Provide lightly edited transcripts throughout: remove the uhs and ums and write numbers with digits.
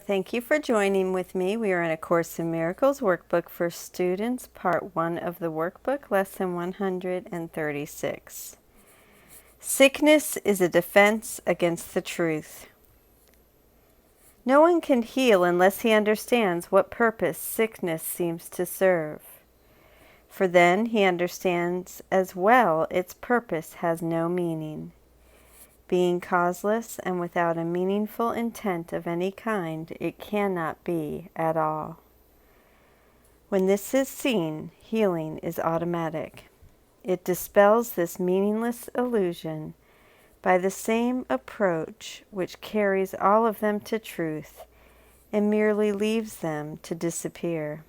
Thank you for joining with me. We are in A Course in Miracles workbook for students, part 1 of the workbook, lesson 136. Sickness is a defense against the truth. No one can heal unless he understands what purpose sickness seems to serve. For then he understands as well its purpose has no meaning. Being causeless and without a meaningful intent of any kind, it cannot be at all. When this is seen, healing is automatic. It dispels this meaningless illusion by the same approach which carries all of them to truth and merely leaves them to disappear.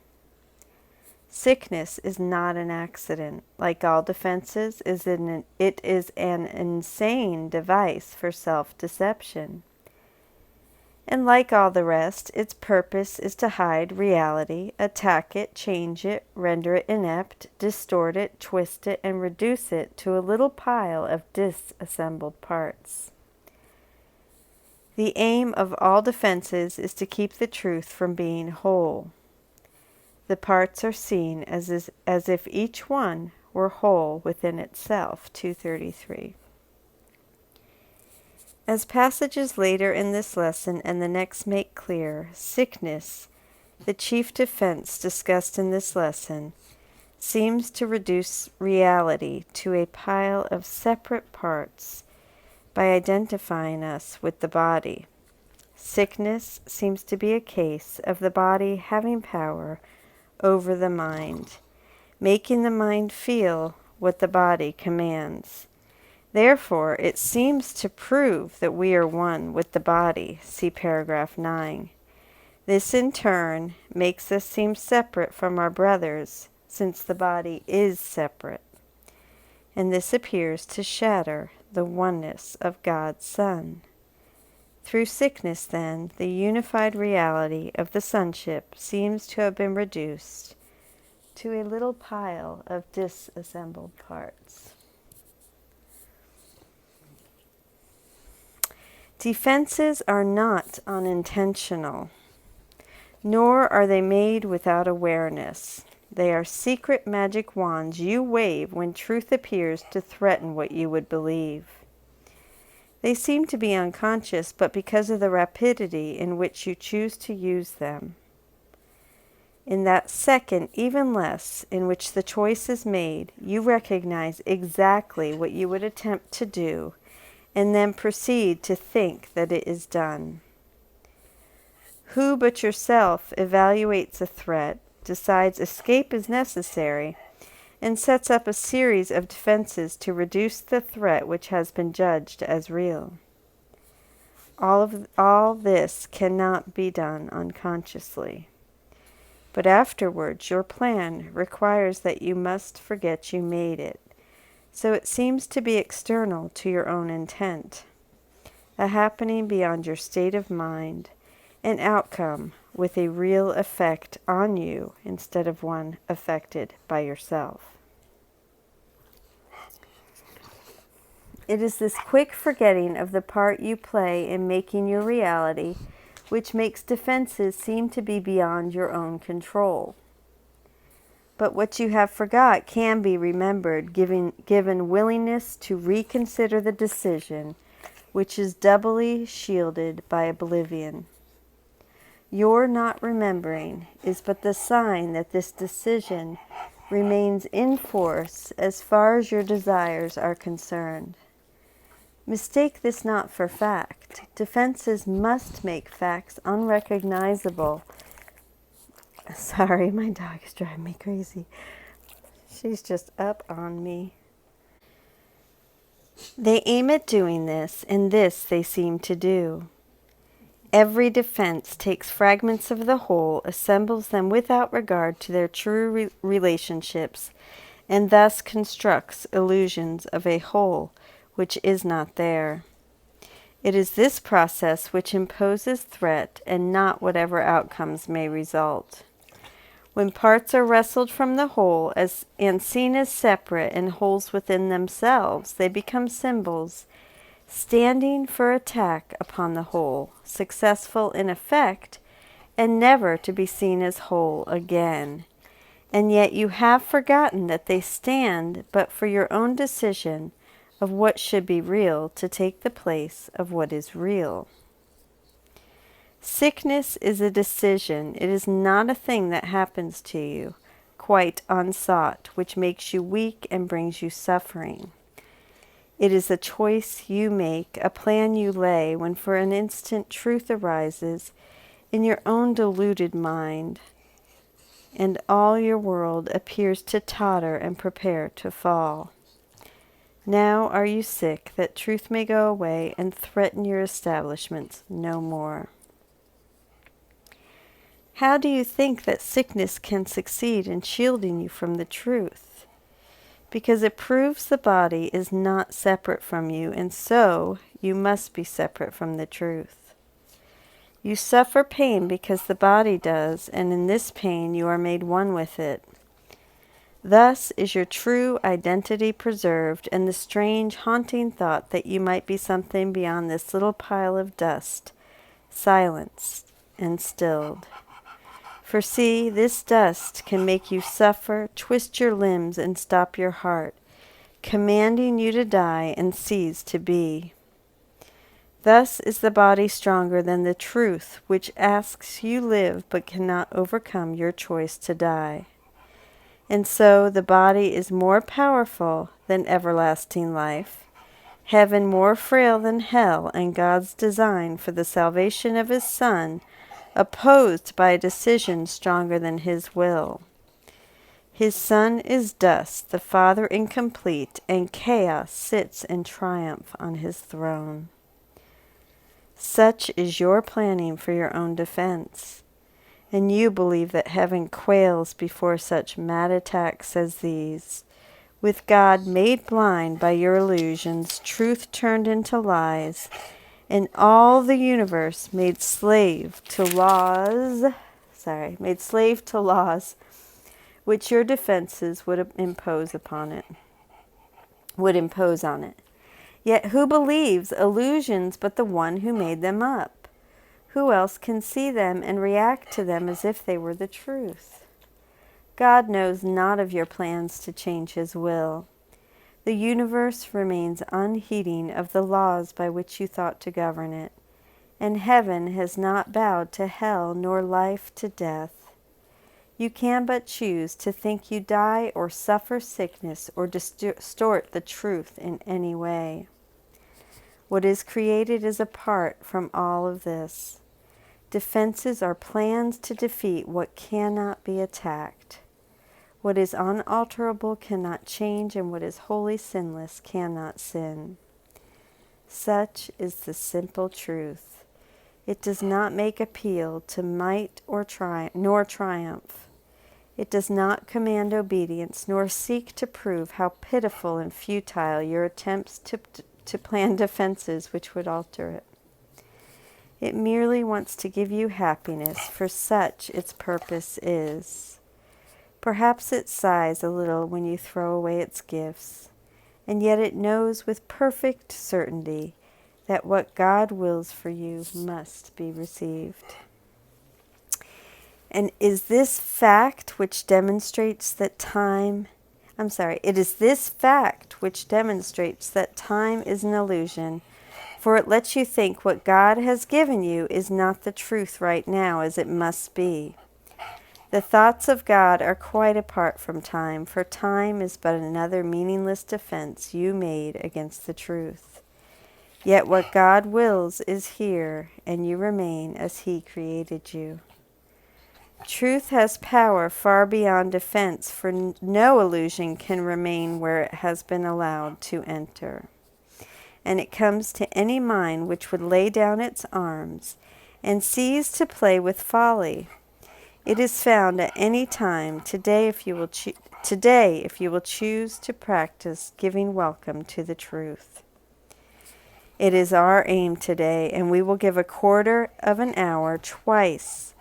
Sickness is not an accident. Like all defenses, it is an insane device for self-deception. And like all the rest, its purpose is to hide reality, attack it, change it, render it inept, distort it, twist it, and reduce it to a little pile of disassembled parts. The aim of all defenses is to keep the truth from being whole. The parts are seen as if each one were whole within itself. 233. As passages later in this lesson and the next make clear, sickness, the chief defense discussed in this lesson, seems to reduce reality to a pile of separate parts by identifying us with the body. Sickness seems to be a case of the body having power over the mind, making the mind feel what the body commands. Therefore, it seems to prove that we are one with the body. See paragraph 9. This in turn makes us seem separate from our brothers, since the body is separate. And this appears to shatter the oneness of God's Son. Through sickness, then, the unified reality of the sonship seems to have been reduced to a little pile of disassembled parts. Defenses are not unintentional, nor are they made without awareness. They are secret magic wands you wave when truth appears to threaten what you would believe. They seem to be unconscious, but because of the rapidity in which you choose to use them. In that second, even less, in which the choice is made, you recognize exactly what you would attempt to do, and then proceed to think that it is done. Who but yourself evaluates a threat, decides escape is necessary, and sets up a series of defenses to reduce the threat which has been judged as real? All this cannot be done unconsciously. But afterwards, your plan requires that you must forget you made it, so it seems to be external to your own intent, a happening beyond your state of mind, an outcome with a real effect on you instead of one affected by yourself. It is this quick forgetting of the part you play in making your reality which makes defenses seem to be beyond your own control. But what you have forgot can be remembered, given willingness to reconsider the decision, which is doubly shielded by oblivion. Your not remembering is but the sign that this decision remains in force as far as your desires are concerned. Mistake this not for fact. Defenses must make facts unrecognizable. Sorry, my dog is driving me crazy. She's just up on me. They aim at doing this, and this they seem to do. Every defense takes fragments of the whole, assembles them without regard to their true relationships, and thus constructs illusions of a whole which is not there. It is this process which imposes threat and not whatever outcomes may result. When parts are wrestled from the whole and seen as separate and wholes within themselves, they become symbols standing for attack upon the whole, successful in effect, and never to be seen as whole again. And yet you have forgotten that they stand but for your own decision of what should be real to take the place of what is real. Sickness is a decision. It is not a thing that happens to you, quite unsought, which makes you weak and brings you suffering. It is a choice you make, a plan you lay, when for an instant truth arises in your own deluded mind, and all your world appears to totter and prepare to fall. Now are you sick, that truth may go away and threaten your establishments no more. How do you think that sickness can succeed in shielding you from the truth? Because it proves the body is not separate from you, and so you must be separate from the truth. You suffer pain because the body does, and in this pain you are made one with it. Thus is your true identity preserved, and the strange, haunting thought that you might be something beyond this little pile of dust, silenced and stilled. For see, this dust can make you suffer, twist your limbs, and stop your heart, commanding you to die and cease to be. Thus is the body stronger than the truth, which asks you live but cannot overcome your choice to die. And so the body is more powerful than everlasting life, heaven more frail than hell, and God's design for the salvation of His Son opposed by a decision stronger than His will. His Son is dust, the Father incomplete, and chaos sits in triumph on His throne. Such is your planning for your own defense, and you believe that heaven quails before such mad attacks as these. With God made blind by your illusions, truth turned into lies, and all the universe made slave to laws, which your defenses would impose on it. Yet who believes illusions but the one who made them up? Who else can see them and react to them as if they were the truth? God knows not of your plans to change His will. The universe remains unheeding of the laws by which you thought to govern it, and heaven has not bowed to hell nor life to death. You can but choose to think you die or suffer sickness or distort the truth in any way. What is created is apart from all of this. Defenses are plans to defeat what cannot be attacked. What is unalterable cannot change, and what is wholly sinless cannot sin. Such is the simple truth. It does not make appeal to might or nor triumph. It does not command obedience, nor seek to prove how pitiful and futile your attempts to plan defenses which would alter it. It merely wants to give you happiness, for such its purpose is. Perhaps it sighs a little when you throw away its gifts, and yet it knows with perfect certainty that what God wills for you must be received. And it is this fact which demonstrates that time is an illusion, for it lets you think what God has given you is not the truth right now as it must be. The thoughts of God are quite apart from time, for time is but another meaningless defense you made against the truth. Yet what God wills is here, and you remain as He created you. Truth has power far beyond defense, for no illusion can remain where it has been allowed to enter. And it comes to any mind which would lay down its arms and cease to play with folly. It is found at any time, today if you will choose to practice giving welcome to the truth. It is our aim today, and we will give a quarter of an hour twice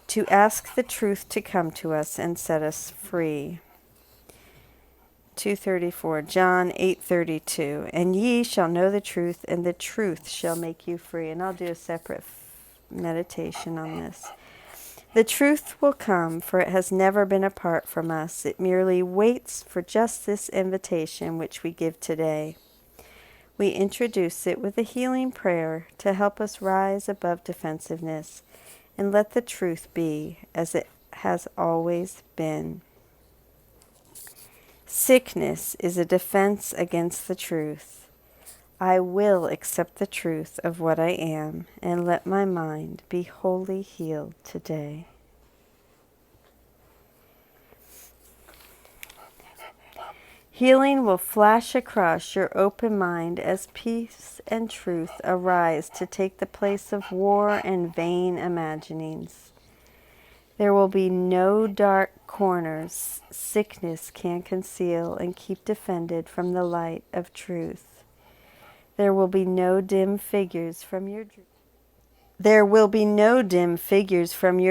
to ask the truth to come to us and set us free. 2:34, John 8:32, and ye shall know the truth, and the truth shall make you free. And I'll do a separate meditation on this. The truth will come, for it has never been apart from us. It merely waits for just this invitation which we give today. We introduce it with a healing prayer to help us rise above defensiveness and let the truth be as it has always been. Sickness is a defense against the truth. I will accept the truth of what I am and let my mind be wholly healed today. Healing will flash across your open mind as peace and truth arise to take the place of war and vain imaginings. There will be no dark corners sickness can conceal and keep defended from the light of truth. There will be no dim figures from your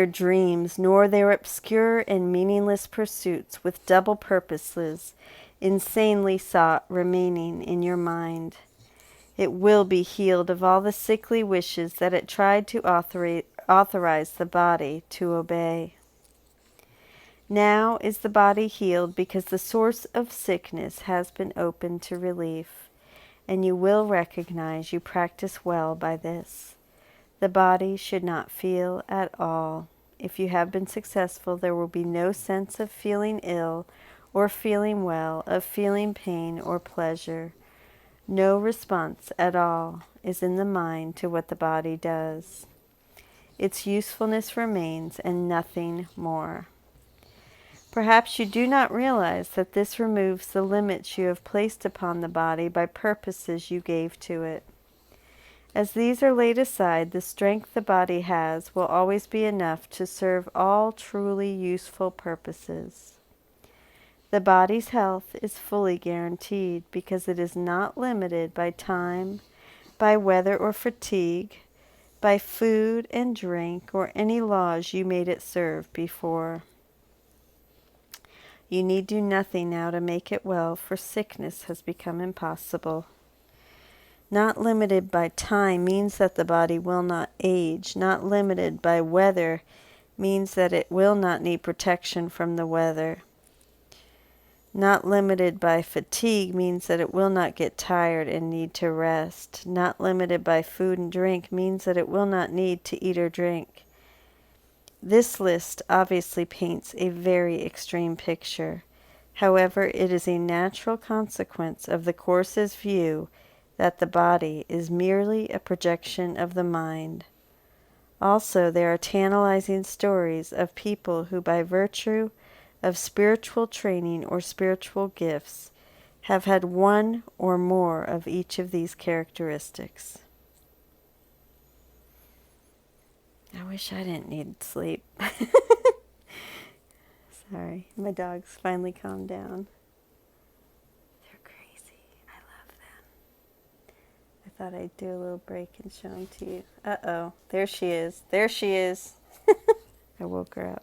dreams, nor their obscure and meaningless pursuits with double purposes, insanely sought, remaining in your mind. It will be healed of all the sickly wishes that it tried to authorize the body to obey. Now is the body healed because the source of sickness has been opened to relief, and you will recognize you practice well by this. The body should not feel at all. If you have been successful, there will be no sense of feeling ill or feeling well, of feeling pain or pleasure. No response at all is in the mind to what the body does. Its usefulness remains and nothing more. Perhaps you do not realize that this removes the limits you have placed upon the body by purposes you gave to it. As these are laid aside, the strength the body has will always be enough to serve all truly useful purposes. The body's health is fully guaranteed because it is not limited by time, by weather or fatigue, by food and drink, or any laws you made it serve before. You need do nothing now to make it well, for sickness has become impossible. Not limited by time means that the body will not age. Not limited by weather means that it will not need protection from the weather. Not limited by fatigue means that it will not get tired and need to rest. Not limited by food and drink means that it will not need to eat or drink. This list obviously paints a very extreme picture. However, it is a natural consequence of the Course's view that the body is merely a projection of the mind. Also, there are tantalizing stories of people who, by virtue of spiritual training or spiritual gifts, have had one or more of each of these characteristics. I wish I didn't need sleep. Sorry, my dogs finally calmed down. They're crazy. I love them. I thought I'd do a little break and show them to you. Uh-oh, there she is. There she is. I woke her up.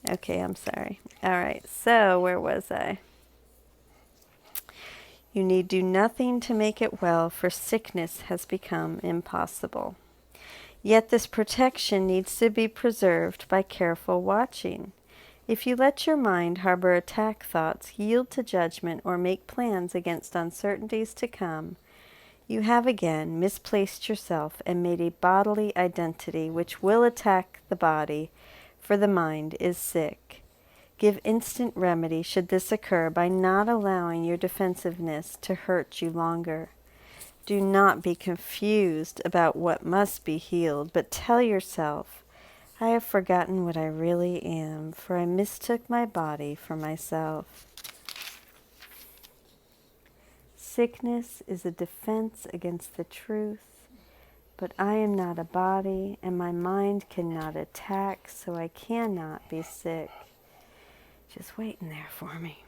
Okay, I'm sorry. All right, so where was I? You need do nothing to make it well, for sickness has become impossible. Yet this protection needs to be preserved by careful watching. If you let your mind harbor attack thoughts, yield to judgment, or make plans against uncertainties to come, you have again misplaced yourself and made a bodily identity which will attack the body, for the mind is sick. Give instant remedy should this occur by not allowing your defensiveness to hurt you longer. Do not be confused about what must be healed, but tell yourself, I have forgotten what I really am, for I mistook my body for myself. Sickness is a defense against the truth, but I am not a body, and my mind cannot attack, so I cannot be sick. Just waiting there for me.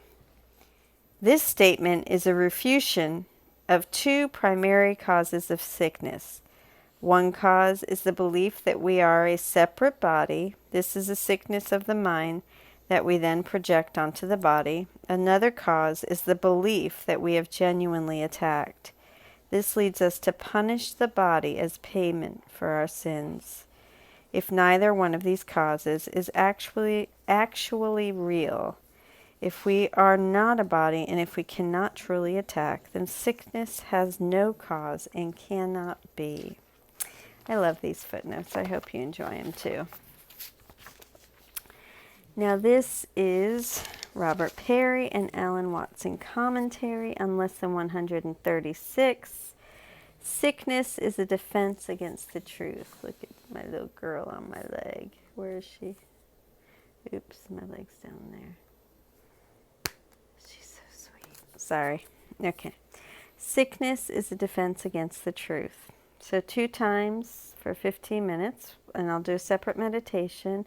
This statement is a refutation of two primary causes of sickness. One cause is the belief that we are a separate body. This is a sickness of the mind that we then project onto the body. Another cause is the belief that we have genuinely attacked. This leads us to punish the body as payment for our sins. if neither one of these causes is actually real. If we are not a body and if we cannot truly attack, then sickness has no cause and cannot be. I love these footnotes. I hope you enjoy them too. Now this is Robert Perry and Alan Watson commentary on Lesson 136. Sickness is a defense against the truth. Look at my little girl on my leg. Where is she? Oops, my leg's down there. She's so sweet. Sorry. Okay. Sickness is a defense against the truth. So 2 times for 15 minutes, and I'll do a separate meditation.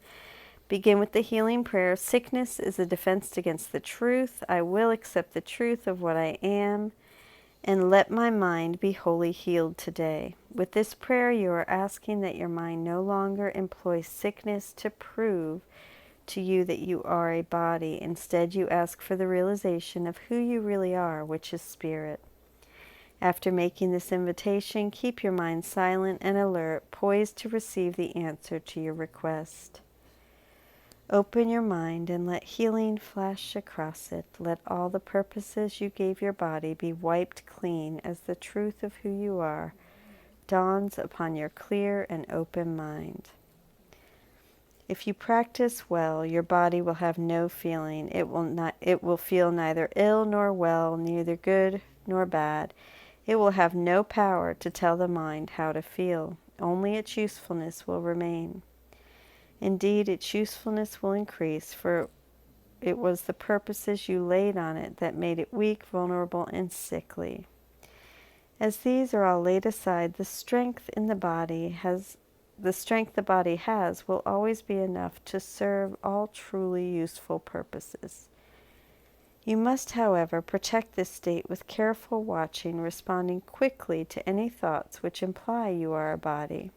Begin with the healing prayer. Sickness is a defense against the truth. I will accept the truth of what I am, and let my mind be wholly healed today. With this prayer, you are asking that your mind no longer employs sickness to prove to you that you are a body. Instead, you ask for the realization of who you really are, which is spirit. After making this invitation, keep your mind silent and alert, poised to receive the answer to your request. Open your mind and let healing flash across it. Let all the purposes you gave your body be wiped clean as the truth of who you are dawns upon your clear and open mind. If you practice well, your body will have no feeling. It will feel neither ill nor well, neither good nor bad. It will have no power to tell the mind how to feel. Only its usefulness will remain. Indeed, its usefulness will increase, for it was the purposes you laid on it that made it weak, vulnerable, and sickly. As these are all laid aside, the strength the body has will always be enough to serve all truly useful purposes. You must, however, protect this state with careful watching, responding quickly to any thoughts which imply you are a body.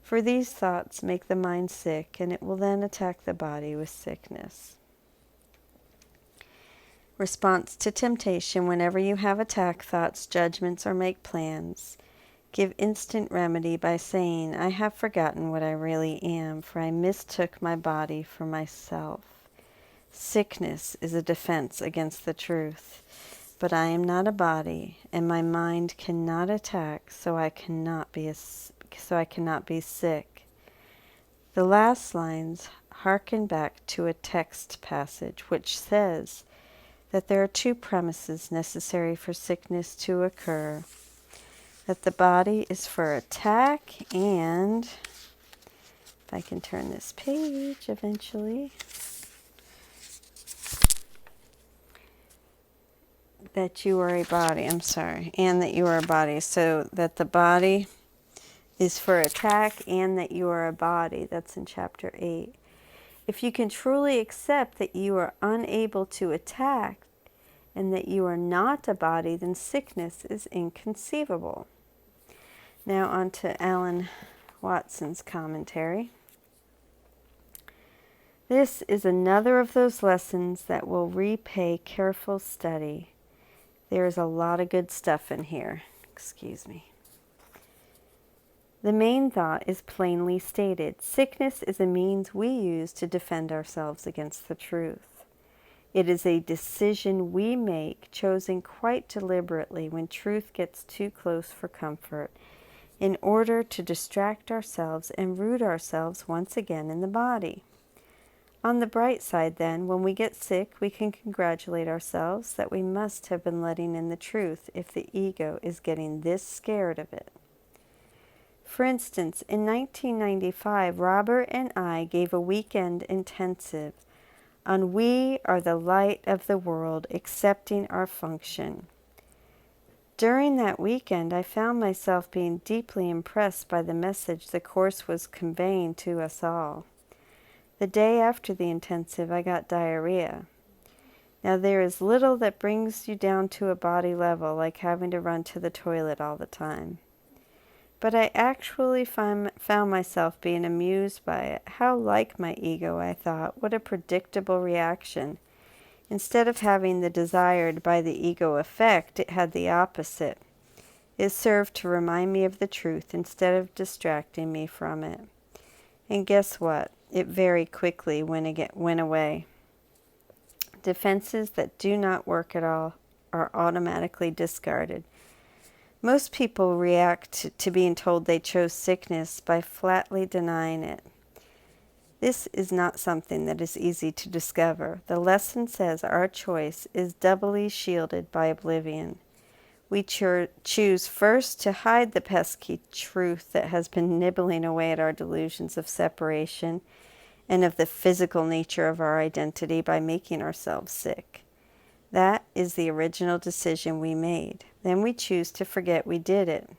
For these thoughts make the mind sick, and it will then attack the body with sickness. Response to temptation: whenever you have attack thoughts, judgments, or make plans, give instant remedy by saying, I have forgotten what I really am, for I mistook my body for myself. Sickness is a defense against the truth, but I am not a body, and my mind cannot attack, so I cannot be sick. The last lines hearken back to a text passage which says that there are 2 premises necessary for sickness to occur: that the body is for attack, and if I can turn this page eventually, that you are a body, and that you are a body. So that the body is for attack and that you are a body. That's in chapter 8. If you can truly accept that you are unable to attack and that you are not a body, then sickness is inconceivable. Now on to Alan Watson's commentary. This is another of those lessons that will repay careful study. There is a lot of good stuff in here. Excuse me. The main thought is plainly stated. Sickness is a means we use to defend ourselves against the truth. It is a decision we make, chosen quite deliberately when truth gets too close for comfort, in order to distract ourselves and root ourselves once again in the body. On the bright side, then, when we get sick, we can congratulate ourselves that we must have been letting in the truth if the ego is getting this scared of it. For instance, in 1995, Robert and I gave a weekend intensive on We Are the Light of the World, Accepting Our Function. During that weekend, I found myself being deeply impressed by the message the Course was conveying to us all. The day after the intensive, I got diarrhea. Now, there is little that brings you down to a body level like having to run to the toilet all the time. But I actually found myself being amused by it. How like my ego, I thought. What a predictable reaction. Instead of having the desired by the ego effect, it had the opposite. It served to remind me of the truth instead of distracting me from it. And guess what? It very quickly went away. Defenses that do not work at all are automatically discarded. Most people react to being told they chose sickness by flatly denying it. This is not something that is easy to discover. The lesson says our choice is doubly shielded by oblivion. We choose first to hide the pesky truth that has been nibbling away at our delusions of separation and of the physical nature of our identity by making ourselves sick. That is the original decision we made. Then we choose to forget we did it.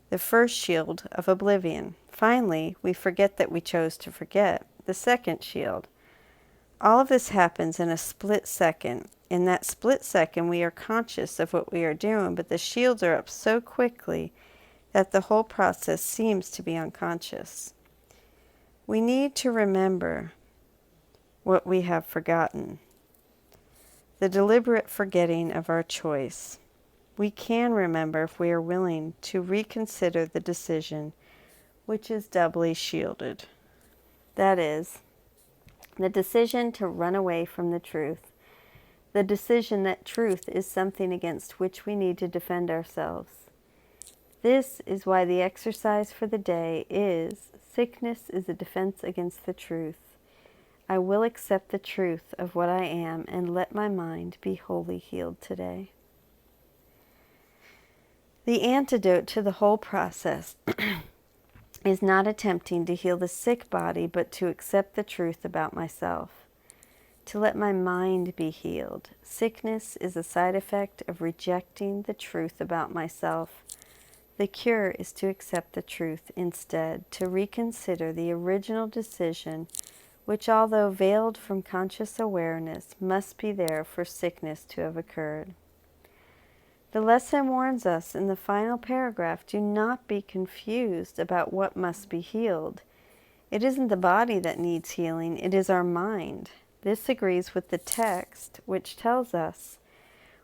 The first shield of oblivion. Finally, we forget that we chose to forget. The second shield. All of this happens in a split second. In that split second, we are conscious of what we are doing, but the shields are up so quickly that the whole process seems to be unconscious. We need to remember what we have forgotten. The deliberate forgetting of our choice. We can remember if we are willing to reconsider the decision, which is doubly shielded. That is, the decision to run away from the truth. The decision that truth is something against which we need to defend ourselves. This is why the exercise for the day is, sickness is a defense against the truth. I will accept the truth of what I am and let my mind be wholly healed today. The antidote to the whole process is not attempting to heal the sick body, but to accept the truth about myself, to let my mind be healed. Sickness is a side effect of rejecting the truth about myself. The cure is to accept the truth instead, to reconsider the original decision, which, although veiled from conscious awareness, must be there for sickness to have occurred. The lesson warns us in the final paragraph, do not be confused about what must be healed. It isn't the body that needs healing, it is our mind. This agrees with the text, which tells us,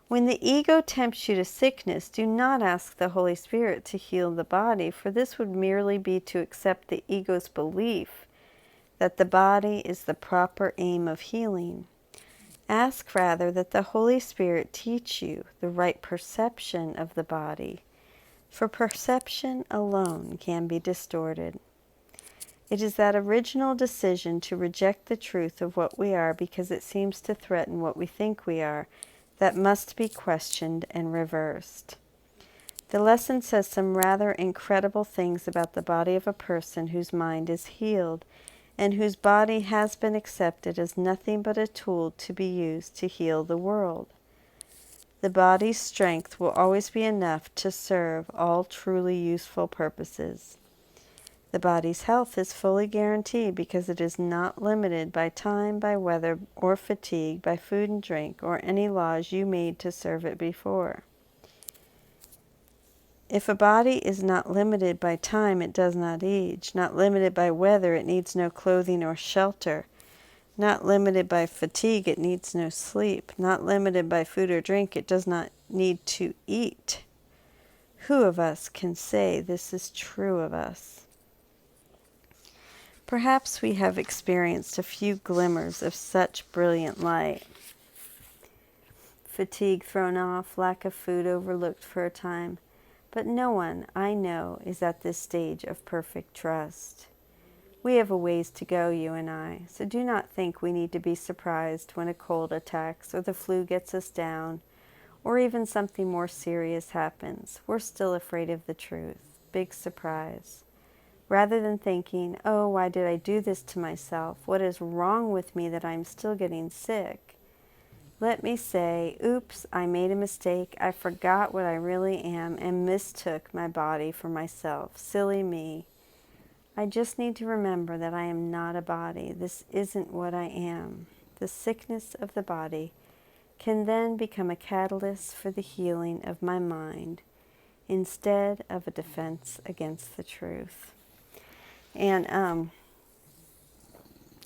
when the ego tempts you to sickness, do not ask the Holy Spirit to heal the body, for this would merely be to accept the ego's belief that the body is the proper aim of healing. Ask rather that the Holy Spirit teach you the right perception of the body, for perception alone can be distorted. It is that original decision to reject the truth of what we are because it seems to threaten what we think we are that must be questioned and reversed. The lesson says some rather incredible things about the body of a person whose mind is healed and whose body has been accepted as nothing but a tool to be used to heal the world. The body's strength will always be enough to serve all truly useful purposes. The body's health is fully guaranteed because it is not limited by time, by weather, or fatigue, by food and drink, or any laws you made to serve it before. If a body is not limited by time, it does not age. Not limited by weather, it needs no clothing or shelter. Not limited by fatigue, it needs no sleep. Not limited by food or drink, it does not need to eat. Who of us can say this is true of us? Perhaps we have experienced a few glimmers of such brilliant light. Fatigue thrown off, lack of food overlooked for a time. But no one I know is at this stage of perfect trust. We have a ways to go, you and I, so do not think we need to be surprised when a cold attacks or the flu gets us down, or even something more serious happens. We're still afraid of the truth. Big surprise. Rather than thinking, oh, why did I do this to myself? What is wrong with me that I'm still getting sick? Let me say, oops, I made a mistake. I forgot what I really am and mistook my body for myself. Silly me. I just need to remember that I am not a body. This isn't what I am. The sickness of the body can then become a catalyst for the healing of my mind instead of a defense against the truth. And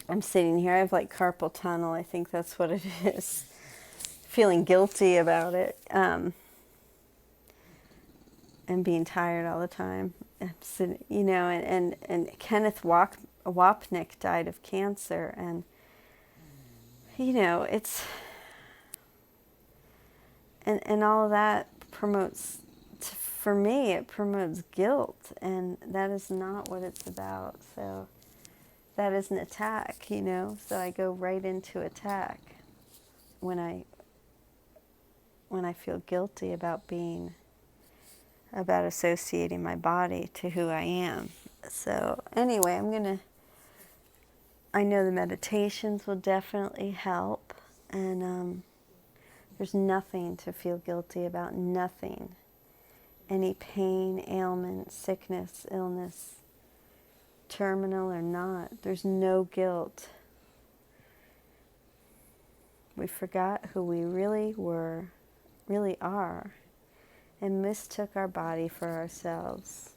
I'm sitting here. I have like carpal tunnel. I think that's what it is. Feeling guilty about it, and being tired all the time. I'm sitting, and Kenneth Wapnick died of cancer, and it's and all of that promotes, for me, it promotes guilt, and that is not what it's about. So that is an attack, so I go right into attack when I feel guilty about associating my body to who I am. So anyway, I know the meditations will definitely help, and there's nothing to feel guilty about, nothing. Any pain, ailment, sickness, illness, terminal or not, there's no guilt. We forgot who we really were, really are, and mistook our body for ourselves.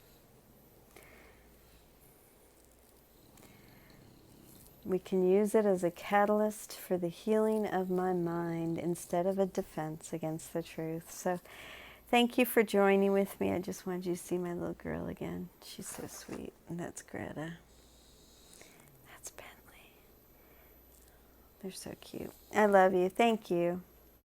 We can use it as a catalyst for the healing of my mind instead of a defense against the truth. So thank you for joining with me. I just wanted you to see my little girl again. She's so sweet. And that's Greta. That's Bentley. They're so cute. I love you. Thank you.